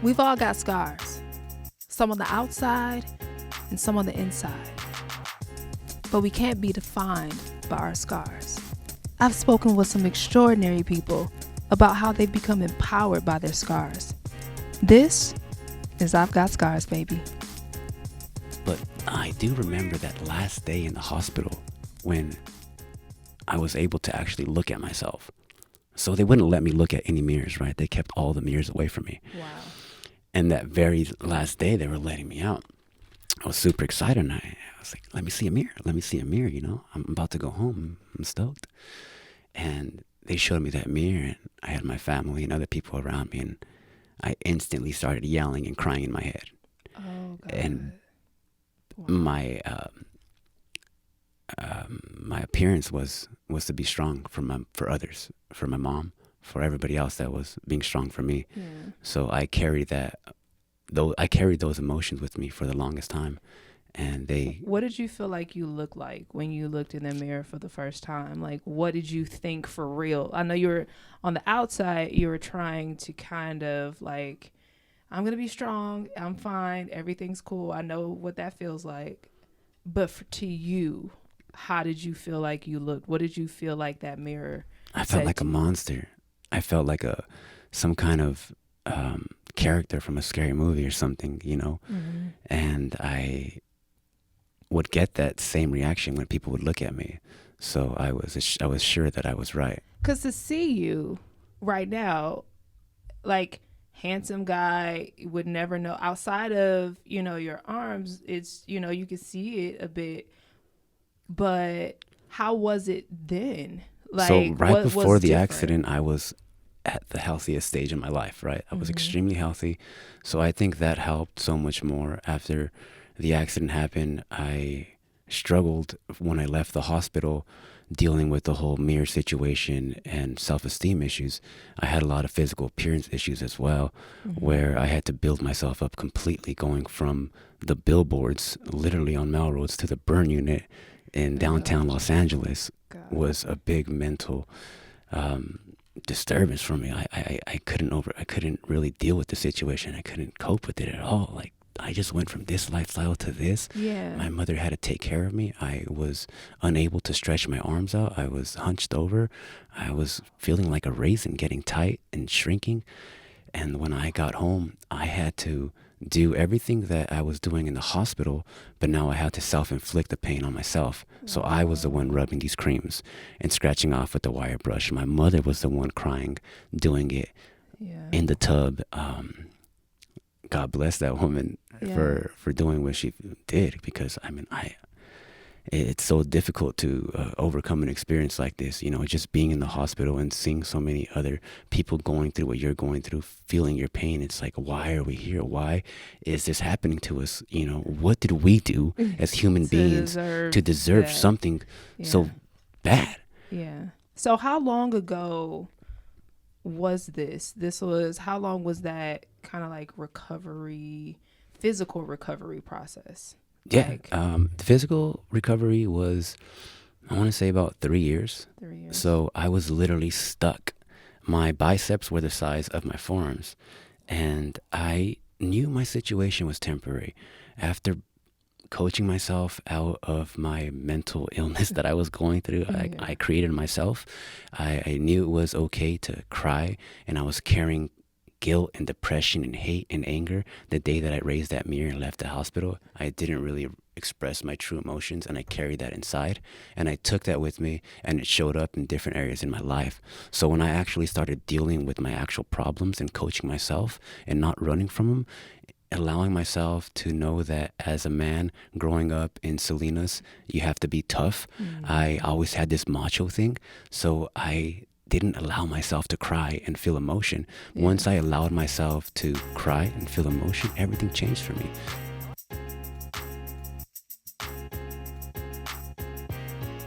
We've all got scars, some on the outside and some on the inside. But we can't be defined by our scars. I've spoken with some extraordinary people about how they've become empowered by their scars. This is I've Got Scars, baby. But I do remember that last day in the hospital when I was able to actually look at myself. So they wouldn't let me look at any mirrors, right? They kept all the mirrors away from me. Wow. And that very last day they were letting me out. I was super excited, and I was like, let me see a mirror. Let me see a mirror, I'm about to go home. I'm stoked. And they showed me that mirror, and I had my family and other people around me, and I instantly started yelling and crying in my head. Oh, God. And wow. my appearance was to be strong for others, for my mom, for everybody else that was being strong for me. Yeah. So I carried those emotions with me for the longest time. And what did you feel like you looked like when you looked in the mirror for the first time? Like, what did you think for real? I know you were on the outside, you were trying to kind of like, I'm going to be strong. I'm fine. Everything's cool. I know what that feels like. But to you, how did you feel like you looked? What did you feel like that mirror I felt like a monster. I felt like some kind of character from a scary movie or something, Mm-hmm. And I would get that same reaction when people would look at me. So I was sure that I was right. Because to see you right now, like handsome guy, would never know outside of, your arms, it's, you can see it a bit. But how was it then? Like, so right before the different? accident, I was at the healthiest stage in my life, right? I was extremely healthy. So I think that helped so much more. After the accident happened, I struggled when I left the hospital dealing with the whole mirror situation and self-esteem issues. I had a lot of physical appearance issues as well, where I had to build myself up completely, going from the billboards literally on Melrose to the burn unit in downtown Los Angeles. Was a big mental disturbance for me. I couldn't really deal with the situation. I couldn't cope with it at all. Like, I just went from this lifestyle to this. Yeah. My mother had to take care of me. I was unable to stretch my arms out. I was hunched over. I was feeling like a raisin, getting tight and shrinking. And when I got home, I had to do everything that I was doing in the hospital, but now I had to self-inflict the pain on myself. So I was the one rubbing these creams and scratching off with the wire brush. My mother was the one crying, doing it in the tub. God bless that woman for doing what she did, because it's so difficult to overcome an experience like this, just being in the hospital and seeing so many other people going through what you're going through, feeling your pain. It's like, why are we here? Why is this happening to us? What did we do as human beings to deserve something so bad? Yeah. So how long ago was this? How long was that kind of like physical recovery process? Yeah, the physical recovery was, I want to say, about 3 years. 3 years. So I was literally stuck. My biceps were the size of my forearms, and I knew my situation was temporary. After coaching myself out of my mental illness that I was going through, I created myself. I knew it was okay to cry, and I was carrying guilt and depression and hate and anger. The day that I raised that mirror and left the hospital, I didn't really express my true emotions, and I carried that inside, and I took that with me, and it showed up in different areas in my life. So when I actually started dealing with my actual problems and coaching myself and not running from them, allowing myself to know that as a man growing up in Salinas, you have to be tough. I always had this macho thing, so I didn't allow myself to cry and feel emotion. Once I allowed myself to cry and feel emotion, everything changed for me.